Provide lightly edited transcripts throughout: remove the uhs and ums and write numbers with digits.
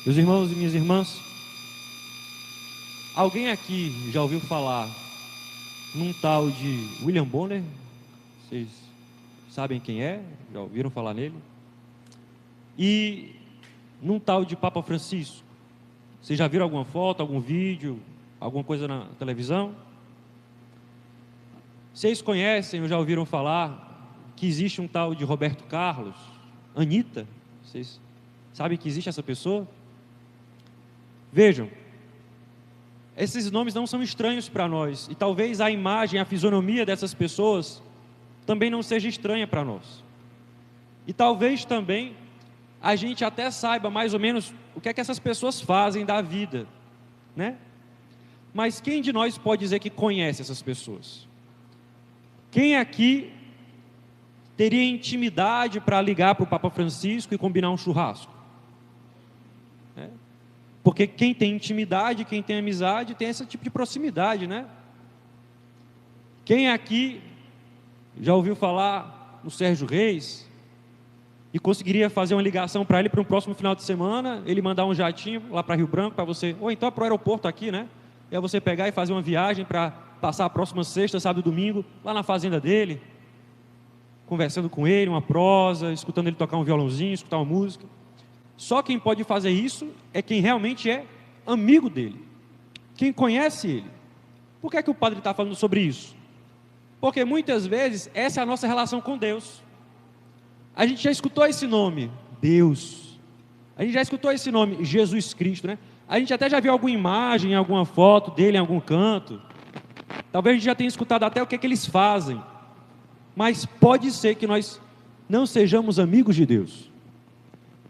Meus irmãos e minhas irmãs, alguém aqui já ouviu falar num tal de William Bonner? Vocês sabem quem é? Já ouviram falar nele? E num tal de Papa Francisco? Vocês já viram alguma foto, algum vídeo, alguma coisa na televisão? Vocês conhecem ou já ouviram falar que existe um tal de Roberto Carlos? Anitta? Vocês sabem que existe essa pessoa? Vejam, esses nomes não são estranhos para nós, e talvez a imagem, a fisionomia dessas pessoas também não seja estranha para nós. E talvez também a gente até saiba mais ou menos o que é que essas pessoas fazem da vida, né? Mas quem de nós pode dizer que conhece essas pessoas? Quem aqui teria intimidade para ligar para o Papa Francisco e combinar um churrasco? Porque quem tem intimidade, quem tem amizade, tem esse tipo de proximidade, né? Quem aqui já ouviu falar no Sérgio Reis e conseguiria fazer uma ligação para ele para um próximo final de semana, ele mandar um jatinho lá para Rio Branco para você, ou então para o aeroporto aqui, né? E aí você pegar e fazer uma viagem para passar a próxima sexta, sábado e domingo, lá na fazenda dele, conversando com ele, uma prosa, escutando ele tocar um violãozinho, escutar uma música. Só quem pode fazer isso é quem realmente é amigo dele, quem conhece ele. Por que é que o padre está falando sobre isso? Porque muitas vezes essa é a nossa relação com Deus. A gente já escutou esse nome, Deus. A gente já escutou esse nome, Jesus Cristo, né? A gente até já viu alguma imagem, alguma foto dele em algum canto. Talvez a gente já tenha escutado até o que é que eles fazem. Mas pode ser que nós não sejamos amigos de Deus.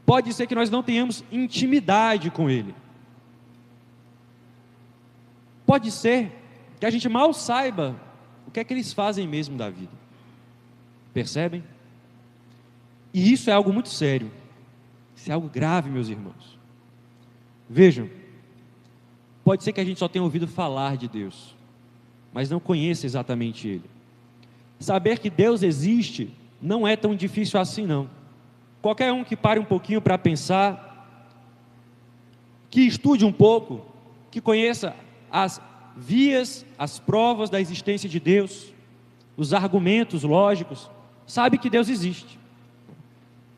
Pode ser que nós não tenhamos intimidade com Ele. Pode ser que a gente mal saiba o que é que eles fazem mesmo da vida. Percebem? E isso é algo muito sério. Isso é algo grave, meus irmãos. Vejam, pode ser que a gente só tenha ouvido falar de Deus, mas não conheça exatamente Ele. Saber que Deus existe não é tão difícil assim não. Qualquer um que pare um pouquinho para pensar, que estude um pouco, que conheça as vias, as provas da existência de Deus, os argumentos lógicos, sabe que Deus existe.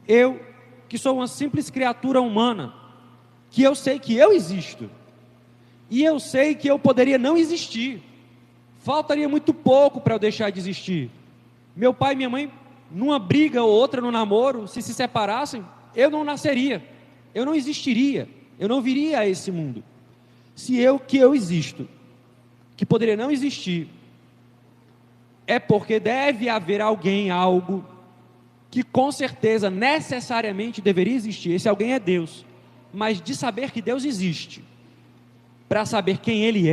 Eu, que sou uma simples criatura humana, que eu sei que eu existo, e eu sei que eu poderia não existir, faltaria muito pouco para eu deixar de existir. Meu pai e minha mãe, numa briga ou outra no namoro, se separassem, eu não nasceria, eu não existiria, eu não viria a esse mundo. Se eu existo, que poderia não existir, é porque deve haver alguém, algo, que com certeza, necessariamente deveria existir. Esse alguém é Deus. Mas de saber que Deus existe, para saber quem Ele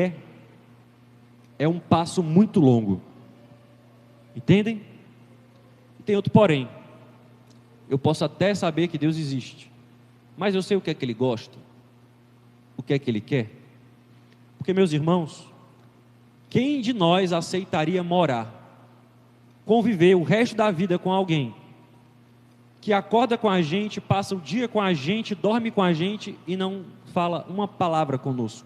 é um passo muito longo. Entendem? Tem outro porém. Eu posso até saber que Deus existe, mas eu sei o que é que Ele gosta, o que é que Ele quer. Porque, meus irmãos, quem de nós aceitaria morar, conviver o resto da vida com alguém que acorda com a gente, passa o dia com a gente, dorme com a gente e não fala uma palavra conosco?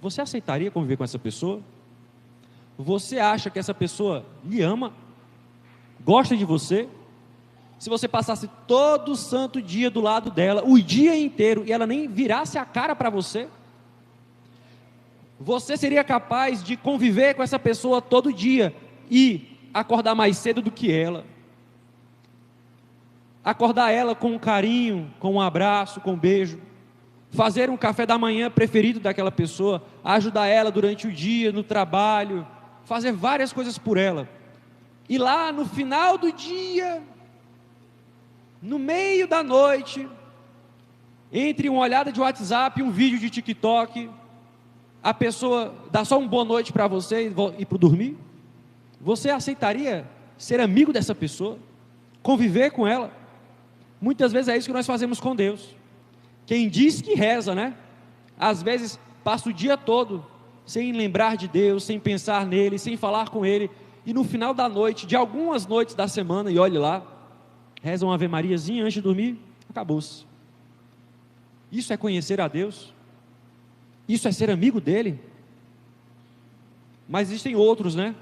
Você aceitaria conviver com essa pessoa? Você acha que essa pessoa lhe ama? Gosta de você? Se você passasse todo santo dia do lado dela, o dia inteiro, e ela nem virasse a cara para você, você seria capaz de conviver com essa pessoa todo dia e acordar mais cedo do que ela, acordar ela com um carinho, com um abraço, com um beijo, fazer um café da manhã preferido daquela pessoa, ajudar ela durante o dia, no trabalho, fazer várias coisas por ela? E lá no final do dia, no meio da noite, entre uma olhada de WhatsApp e um vídeo de TikTok, a pessoa dá só uma boa noite para você e ir para dormir? Você aceitaria ser amigo dessa pessoa? Conviver com ela? Muitas vezes é isso que nós fazemos com Deus. Quem diz que reza, né? Às vezes passa o dia todo sem lembrar de Deus, sem pensar nele, sem falar com Ele, e no final da noite, de algumas noites da semana, e olhe lá, reza uma Ave Mariazinha antes de dormir, acabou-se. Isso é conhecer a Deus? Isso é ser amigo dele? Mas existem outros, né?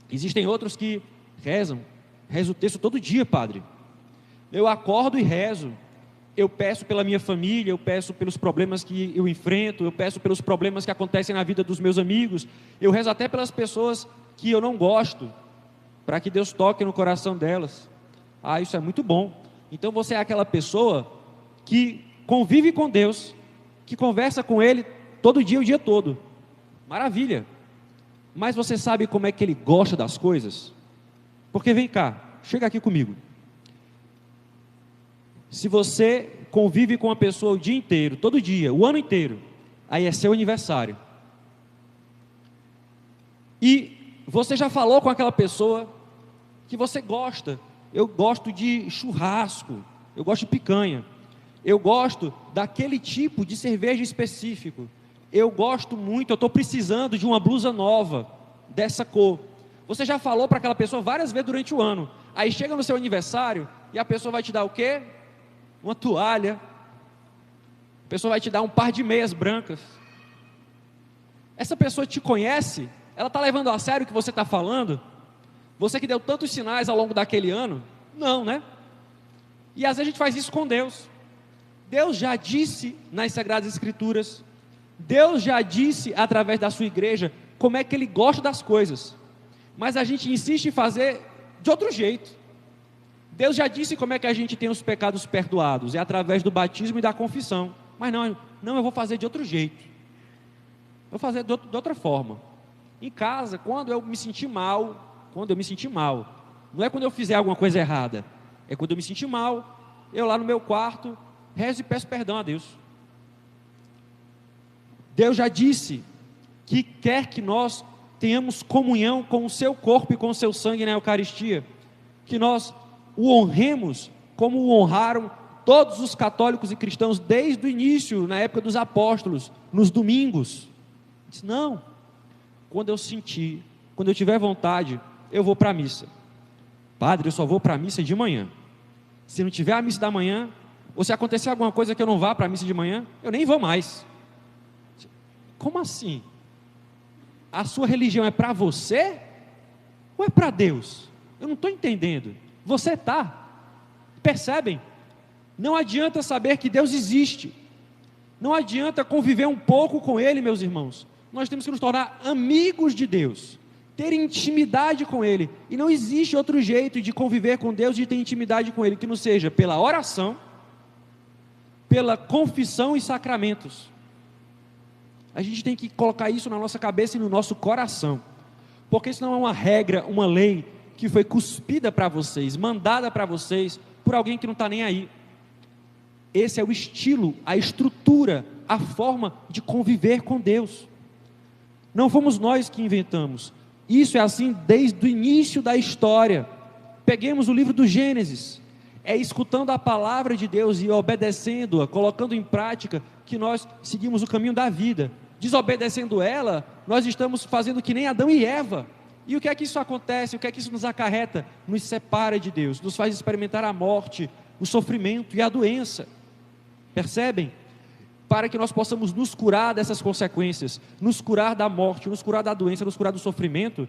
Existem outros que rezam. Rezo o texto todo dia, padre. Eu acordo e rezo. Eu peço pela minha família, eu peço pelos problemas que eu enfrento, eu peço pelos problemas que acontecem na vida dos meus amigos, eu rezo até pelas pessoas que eu não gosto, para que Deus toque no coração delas. Ah, isso é muito bom. Então você é aquela pessoa que convive com Deus, que conversa com Ele todo dia, o dia todo. Maravilha. Mas você sabe como é que Ele gosta das coisas? Porque vem cá, chega aqui comigo. Se você convive com uma pessoa o dia inteiro, todo dia, o ano inteiro, aí é seu aniversário. E você já falou com aquela pessoa que você gosta. Eu gosto de churrasco, eu gosto de picanha, eu gosto daquele tipo de cerveja específico, eu gosto muito, eu estou precisando de uma blusa nova, dessa cor. Você já falou para aquela pessoa várias vezes durante o ano. Aí chega no seu aniversário e a pessoa vai te dar o quê? Uma toalha. A pessoa vai te dar um par de meias brancas. Essa pessoa te conhece? Ela está levando a sério o que você está falando? Você que deu tantos sinais ao longo daquele ano? Não, né? E às vezes a gente faz isso com Deus. Deus já disse nas Sagradas Escrituras, Deus já disse através da sua igreja como é que Ele gosta das coisas, mas a gente insiste em fazer de outro jeito. Deus já disse como é que a gente tem os pecados perdoados, é através do batismo e da confissão. Mas não, eu vou fazer de outro jeito, vou fazer de outra forma. Em casa, quando eu me sentir mal, não é quando eu fizer alguma coisa errada, é quando eu me sentir mal, eu lá no meu quarto, rezo e peço perdão a Deus. Deus já disse que quer que nós tenhamos comunhão com o seu corpo e com o seu sangue na Eucaristia, que nós o honremos como o honraram todos os católicos e cristãos desde o início, na época dos apóstolos, nos domingos. Diz, não, quando eu tiver vontade, eu vou para a missa. Padre, eu só vou para a missa de manhã. Se não tiver a missa da manhã, ou se acontecer alguma coisa que eu não vá para a missa de manhã, eu nem vou mais. Como assim? A sua religião é para você ou é para Deus? Eu não estou entendendo. Você está? Percebem? Não adianta saber que Deus existe, não adianta conviver um pouco com Ele, meus irmãos. Nós temos que nos tornar amigos de Deus, ter intimidade com Ele, e não existe outro jeito de conviver com Deus, de ter intimidade com Ele, que não seja pela oração, pela confissão e sacramentos. A gente tem que colocar isso na nossa cabeça e no nosso coração, porque isso não é uma regra, uma lei que foi cuspida para vocês, mandada para vocês por alguém que não está nem aí. Esse é o estilo, a estrutura, a forma de conviver com Deus. Não fomos nós que inventamos. Isso é assim desde o início da história. Peguemos o livro do Gênesis. É escutando a palavra de Deus e obedecendo-a, colocando em prática, que nós seguimos o caminho da vida. Desobedecendo ela, nós estamos fazendo que nem Adão e Eva. E o que é que isso acontece? O que é que isso nos acarreta? Nos separa de Deus, nos faz experimentar a morte, o sofrimento e a doença. Percebem? Para que nós possamos nos curar dessas consequências, nos curar da morte, nos curar da doença, nos curar do sofrimento,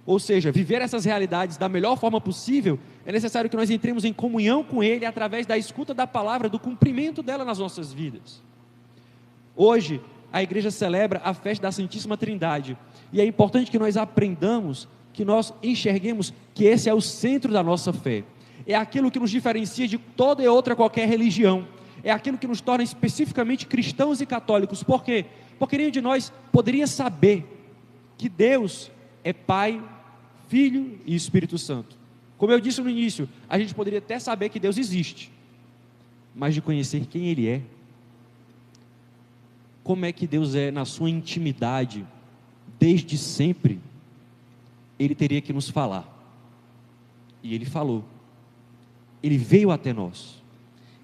ou seja, viver essas realidades da melhor forma possível, é necessário que nós entremos em comunhão com Ele através da escuta da palavra, do cumprimento dela nas nossas vidas. Hoje, a igreja celebra a festa da Santíssima Trindade, e é importante que nós aprendamos, que nós enxerguemos que esse é o centro da nossa fé, é aquilo que nos diferencia de toda e outra qualquer religião, é aquilo que nos torna especificamente cristãos e católicos. Por quê? Porque nenhum de nós poderia saber que Deus é Pai, Filho e Espírito Santo. Como eu disse no início, a gente poderia até saber que Deus existe, mas de conhecer quem Ele é, como é que Deus é na sua intimidade, desde sempre, Ele teria que nos falar. E Ele falou, Ele veio até nós,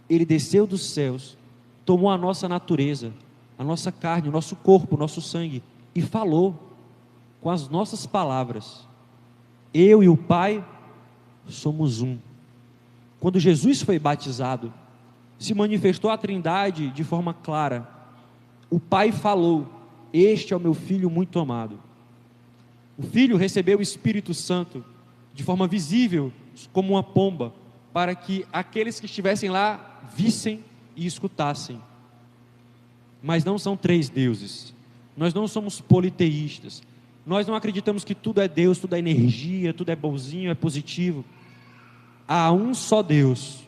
Ele desceu dos céus, tomou a nossa natureza, a nossa carne, o nosso corpo, o nosso sangue, e falou com as nossas palavras. Eu e o Pai somos um. Quando Jesus foi batizado, se manifestou a Trindade de forma clara. O Pai falou: este é o meu Filho muito amado. O Filho recebeu o Espírito Santo de forma visível, como uma pomba, para que aqueles que estivessem lá vissem e escutassem. Mas não são três deuses. Nós não somos politeístas. Nós não acreditamos que tudo é Deus, tudo é energia, tudo é bonzinho, é positivo. Há um só Deus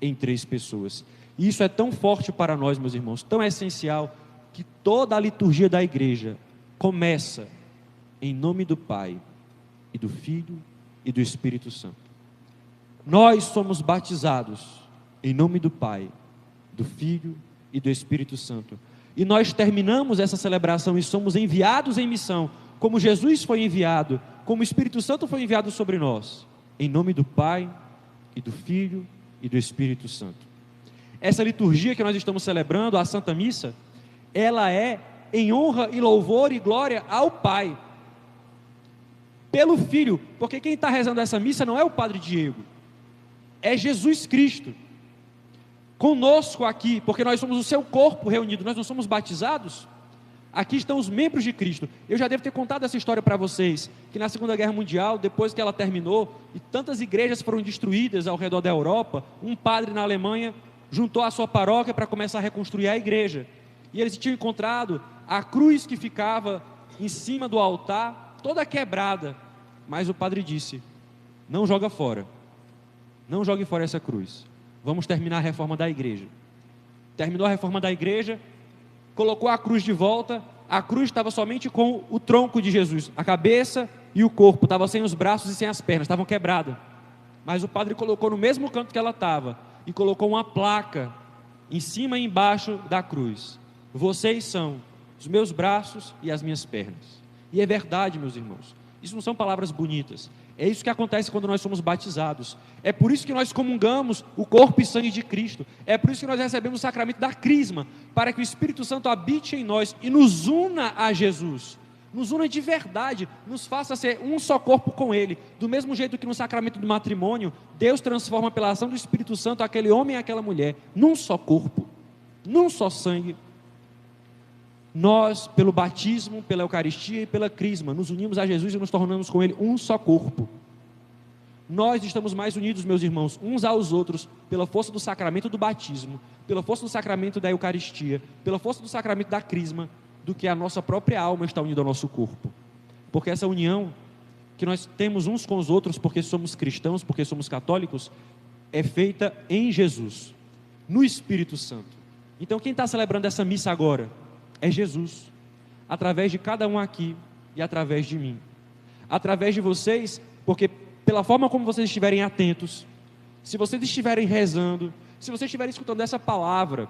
em três pessoas. E isso é tão forte para nós, meus irmãos, tão essencial, que toda a liturgia da igreja começa em nome do Pai, e do Filho, e do Espírito Santo. Nós somos batizados em nome do Pai, do Filho e do Espírito Santo. E nós terminamos essa celebração e somos enviados em missão, como Jesus foi enviado, como o Espírito Santo foi enviado sobre nós, em nome do Pai, e do Filho, e do Espírito Santo. Essa liturgia que nós estamos celebrando, a Santa Missa, ela é em honra e louvor e glória ao Pai, pelo Filho, porque quem está rezando essa missa não é o Padre Diego, é Jesus Cristo, conosco aqui, porque nós somos o seu corpo reunido, nós não somos batizados. Aqui estão os membros de Cristo. Eu já devo ter contado essa história para vocês, que na Segunda Guerra Mundial, depois que ela terminou, e tantas igrejas foram destruídas ao redor da Europa, um padre na Alemanha juntou a sua paróquia para começar a reconstruir a igreja, e eles tinham encontrado a cruz que ficava em cima do altar, toda quebrada, mas o padre disse: não joga fora, não jogue fora essa cruz, vamos terminar a reforma da igreja. Terminou a reforma da igreja, colocou a cruz de volta. A cruz estava somente com o tronco de Jesus, a cabeça e o corpo, estava sem os braços e sem as pernas, estavam quebradas, mas o padre colocou no mesmo canto que ela estava, e colocou uma placa em cima e embaixo da cruz: vocês são os meus braços e as minhas pernas. E é verdade, meus irmãos, isso não são palavras bonitas, é isso que acontece quando nós somos batizados. É por isso que nós comungamos o corpo e sangue de Cristo. É por isso que nós recebemos o sacramento da crisma, para que o Espírito Santo habite em nós e nos una a Jesus, nos una de verdade, nos faça ser um só corpo com Ele. Do mesmo jeito que no sacramento do matrimônio, Deus transforma pela ação do Espírito Santo aquele homem e aquela mulher num só corpo, num só sangue. Nós, pelo batismo, pela Eucaristia e pela crisma, nos unimos a Jesus e nos tornamos com Ele um só corpo. Nós estamos mais unidos, meus irmãos, uns aos outros, pela força do sacramento do batismo, pela força do sacramento da Eucaristia, pela força do sacramento da crisma, do que a nossa própria alma está unida ao nosso corpo. Porque essa união que nós temos uns com os outros, porque somos cristãos, porque somos católicos, é feita em Jesus, no Espírito Santo. Então quem está celebrando essa missa agora é Jesus, através de cada um aqui e através de mim, através de vocês, porque pela forma como vocês estiverem atentos, se vocês estiverem rezando, se vocês estiverem escutando essa palavra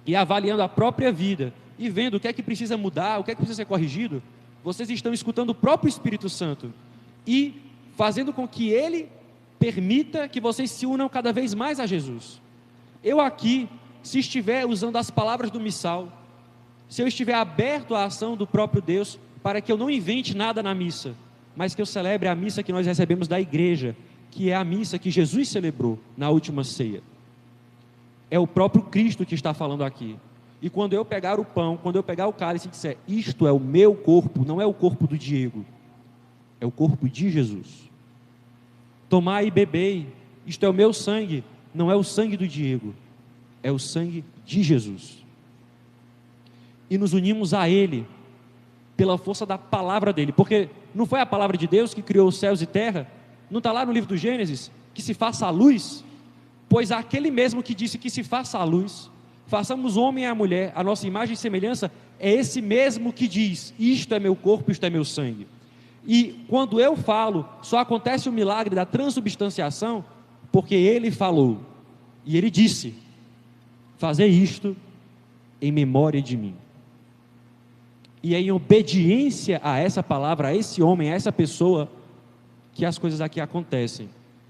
e avaliando a própria vida e vendo o que é que precisa mudar, o que é que precisa ser corrigido, vocês estão escutando o próprio Espírito Santo e fazendo com que Ele permita que vocês se unam cada vez mais a Jesus. Eu aqui, se estiver usando as palavras do missal, se eu estiver aberto à ação do próprio Deus, para que eu não invente nada na missa, mas que eu celebre a missa que nós recebemos da igreja, que é a missa que Jesus celebrou na última ceia. É o próprio Cristo que está falando aqui. E quando eu pegar o pão, quando eu pegar o cálice e disser: isto é o meu corpo, não é o corpo do Diego, é o corpo de Jesus. Tomai e bebei, isto é o meu sangue, não é o sangue do Diego, é o sangue de Jesus. E nos unimos a Ele pela força da palavra dEle, porque não foi a palavra de Deus que criou os céus e terra? Não está lá no livro do Gênesis, que se faça a luz? Pois aquele mesmo que disse que se faça a luz, façamos o homem e a mulher, a nossa imagem e semelhança, é esse mesmo que diz: isto é meu corpo, isto é meu sangue. E quando eu falo, só acontece o milagre da transubstanciação, porque Ele falou, e Ele disse: fazer isto em memória de mim. E é em obediência a essa palavra, a esse homem, a essa pessoa, que as coisas aqui acontecem,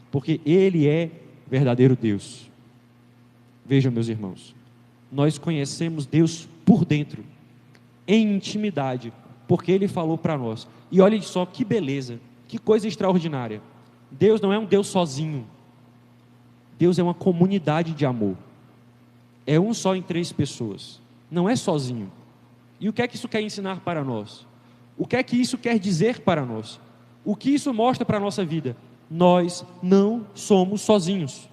porque Ele é verdadeiro Deus. Vejam, meus irmãos, nós conhecemos Deus por dentro, em intimidade, porque Ele falou para nós. E olhem só que beleza, que coisa extraordinária. Deus não é um Deus sozinho, Deus é uma comunidade de amor. é um só em 3 pessoas, não é sozinho. E o que é que isso quer ensinar para nós? O que é que isso quer dizer para nós? O que isso mostra para a nossa vida? Nós não somos sozinhos.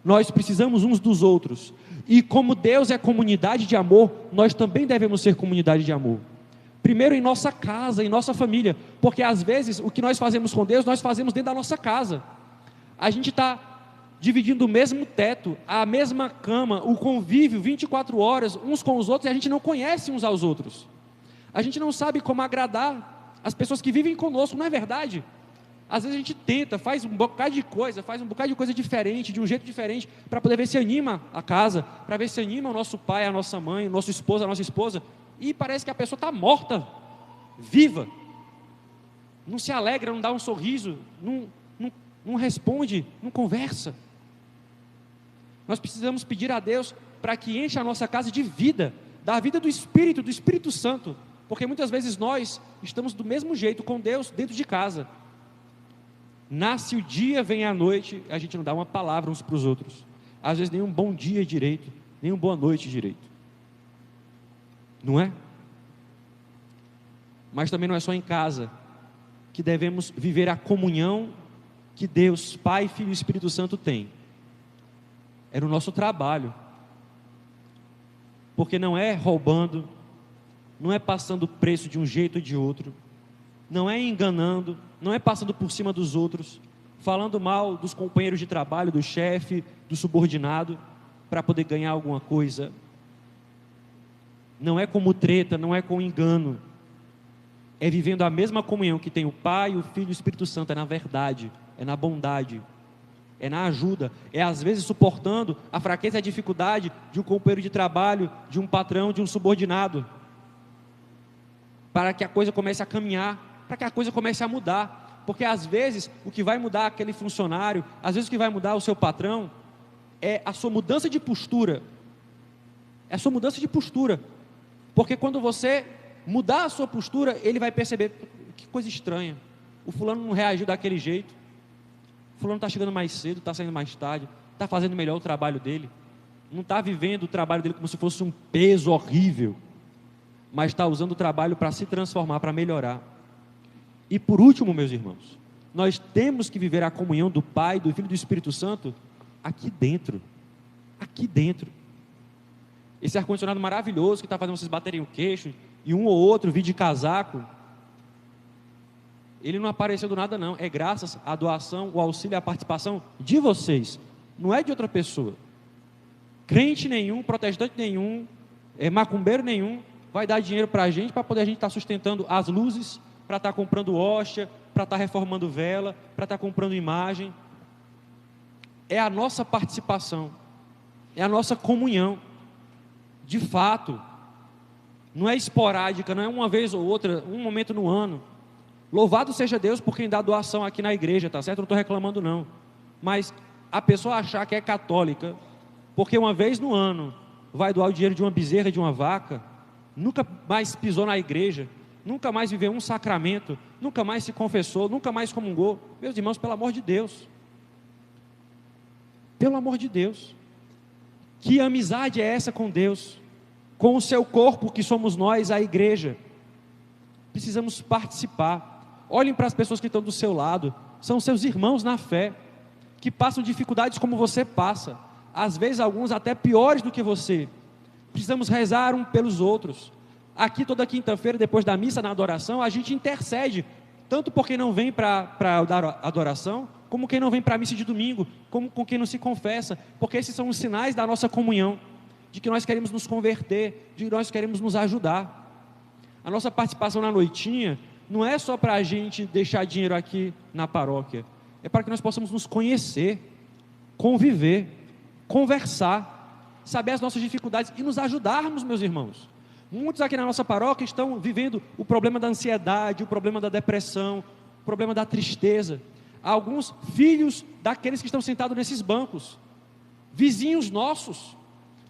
Nós precisamos uns dos outros. E como Deus é comunidade de amor, nós também devemos ser comunidade de amor. Primeiro em nossa casa, em nossa família. Porque às vezes o que nós fazemos com Deus, nós fazemos dentro da nossa casa. A gente está dividindo o mesmo teto, a mesma cama, o convívio 24 horas uns com os outros, e a gente não conhece uns aos outros. A gente não sabe como agradar as pessoas que vivem conosco, não é verdade? Às vezes a gente tenta, faz um bocado de coisa diferente, de um jeito diferente, para poder ver se anima a casa, para ver se anima o nosso pai, a nossa mãe, o nosso esposo, a nossa esposa, e parece que a pessoa está morta, viva, não se alegra, não dá um sorriso, não responde, não conversa. Nós precisamos pedir a Deus para que encha a nossa casa de vida, da vida do Espírito Santo, porque muitas vezes nós estamos do mesmo jeito com Deus dentro de casa. Nasce o dia, vem a noite, a gente não dá uma palavra uns para os outros, às vezes nem um bom dia direito, nem uma boa noite direito, não é? Mas também não é só em casa que devemos viver a comunhão que Deus, Pai, Filho e Espírito Santo tem. É no nosso trabalho, porque não é roubando, não é passando o preço de um jeito ou de outro, não é enganando, não é passando por cima dos outros, falando mal dos companheiros de trabalho, do chefe, do subordinado, para poder ganhar alguma coisa. Não é como treta, não é com engano, é vivendo a mesma comunhão que tem o Pai, o Filho e o Espírito Santo, é na verdade, é na bondade, é na ajuda, é às vezes suportando a fraqueza e a dificuldade de um companheiro de trabalho, de um patrão, de um subordinado, para que a coisa comece a caminhar, para que a coisa comece a mudar, porque às vezes o que vai mudar aquele funcionário, às vezes o que vai mudar o seu patrão, é a sua mudança de postura, porque quando você mudar a sua postura, ele vai perceber, que coisa estranha, o fulano não reagiu daquele jeito, o fulano está chegando mais cedo, está saindo mais tarde, está fazendo melhor o trabalho dele, não está vivendo o trabalho dele como se fosse um peso horrível, mas está usando o trabalho para se transformar, para melhorar. E por último, meus irmãos, nós temos que viver a comunhão do Pai, do Filho e do Espírito Santo aqui dentro, esse ar-condicionado maravilhoso que está fazendo vocês baterem o queixo, e um ou outro vir de casaco, ele não apareceu do nada não, é graças à doação, o auxílio e a participação de vocês, não é de outra pessoa. Crente nenhum, protestante nenhum, macumbeiro nenhum, vai dar dinheiro para a gente, para poder a gente estar sustentando as luzes, para estar comprando hóstia, para estar reformando vela, para estar comprando imagem. É a nossa participação, é a nossa comunhão, de fato, não é esporádica, não é uma vez ou outra, um momento no ano. Louvado seja Deus por quem dá doação aqui na igreja, tá certo? Eu não estou reclamando não, mas a pessoa achar que é católica, porque uma vez no ano vai doar o dinheiro de uma bezerra, de uma vaca, nunca mais pisou na igreja, nunca mais viveu um sacramento, nunca mais se confessou, nunca mais comungou. Meus irmãos, pelo amor de Deus, que amizade é essa com Deus, com o seu corpo que somos nós, a igreja? Precisamos participar. Olhem para as pessoas que estão do seu lado, são seus irmãos na fé, que passam dificuldades como você passa, às vezes alguns até piores do que você. Precisamos rezar um pelos outros. Aqui toda quinta-feira, depois da missa, na adoração, a gente intercede, tanto por quem não vem para dar adoração, como quem não vem para a missa de domingo, como com quem não se confessa, porque esses são os sinais da nossa comunhão, de que nós queremos nos converter, de que nós queremos nos ajudar. A nossa participação na noitinha não é só para a gente deixar dinheiro aqui na paróquia, é para que nós possamos nos conhecer, conviver, conversar, saber as nossas dificuldades e nos ajudarmos, meus irmãos. Muitos aqui na nossa paróquia estão vivendo o problema da ansiedade, o problema da depressão, o problema da tristeza. Alguns filhos daqueles que estão sentados nesses bancos, vizinhos nossos.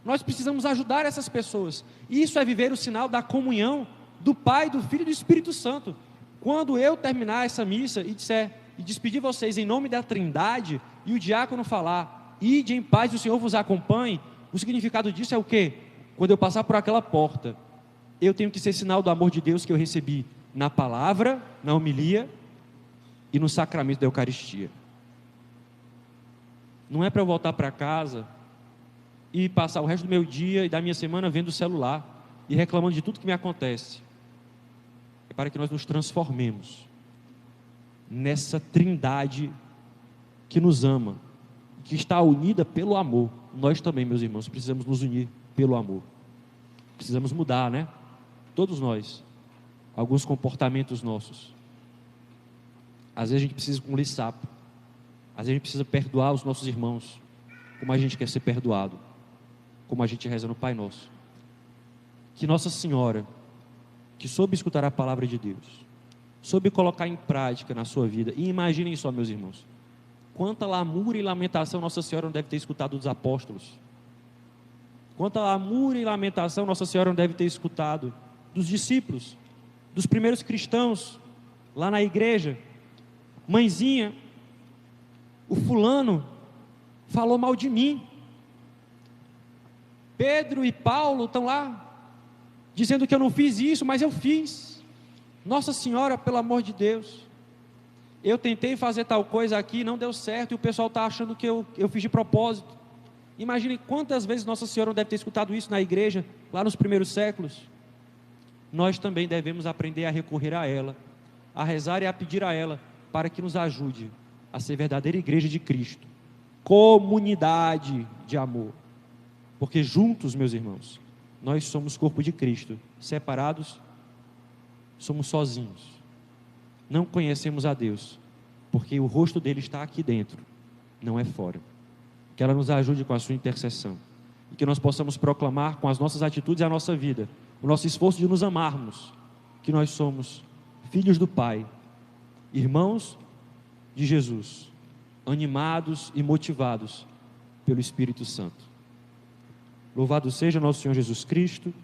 Nós precisamos ajudar essas pessoas. Isso é viver o sinal da comunhão do Pai, do Filho e do Espírito Santo. Quando eu terminar essa missa e despedir vocês em nome da Trindade, e o diácono falar, ide em paz, o Senhor vos acompanhe, O significado disso é o quê? Quando eu passar por aquela porta, eu tenho que ser sinal do amor de Deus que eu recebi na palavra, na homilia e no sacramento da Eucaristia. Não é para eu voltar para casa e passar o resto do meu dia e da minha semana vendo o celular e reclamando de tudo que me acontece. É para que nós nos transformemos nessa trindade que nos ama, que está unida pelo amor. Nós também, meus irmãos, precisamos nos unir pelo amor. Precisamos mudar, né? Todos nós. Alguns comportamentos nossos. Às vezes a gente precisa engolir sapo. Às vezes a gente precisa perdoar os nossos irmãos, como a gente quer ser perdoado, como a gente reza no Pai Nosso. Que Nossa Senhora, que soube escutar a palavra de Deus, soube colocar em prática na sua vida, e imaginem só, meus irmãos, quanta lamúria e lamentação Nossa Senhora não deve ter escutado dos apóstolos, quanta lamúria e lamentação Nossa Senhora não deve ter escutado dos discípulos, dos primeiros cristãos, lá na igreja. Mãezinha, o fulano falou mal de mim. Pedro e Paulo estão lá, dizendo que eu não fiz isso, mas eu fiz. Nossa Senhora, pelo amor de Deus, eu tentei fazer tal coisa aqui, não deu certo, e o pessoal está achando que eu fiz de propósito. Imagine quantas vezes Nossa Senhora não deve ter escutado isso na igreja, lá nos primeiros séculos. Nós também devemos aprender a recorrer a ela, a rezar e a pedir a ela, para que nos ajude a ser verdadeira igreja de Cristo, comunidade de amor, porque juntos, meus irmãos, nós somos corpo de Cristo, separados, somos sozinhos, não conhecemos a Deus, porque o rosto dele está aqui dentro, não é fora. Que ela nos ajude com a sua intercessão, e que nós possamos proclamar com as nossas atitudes e a nossa vida, o nosso esforço de nos amarmos, que nós somos filhos do Pai, irmãos de Jesus, animados e motivados pelo Espírito Santo. Louvado seja nosso Senhor Jesus Cristo.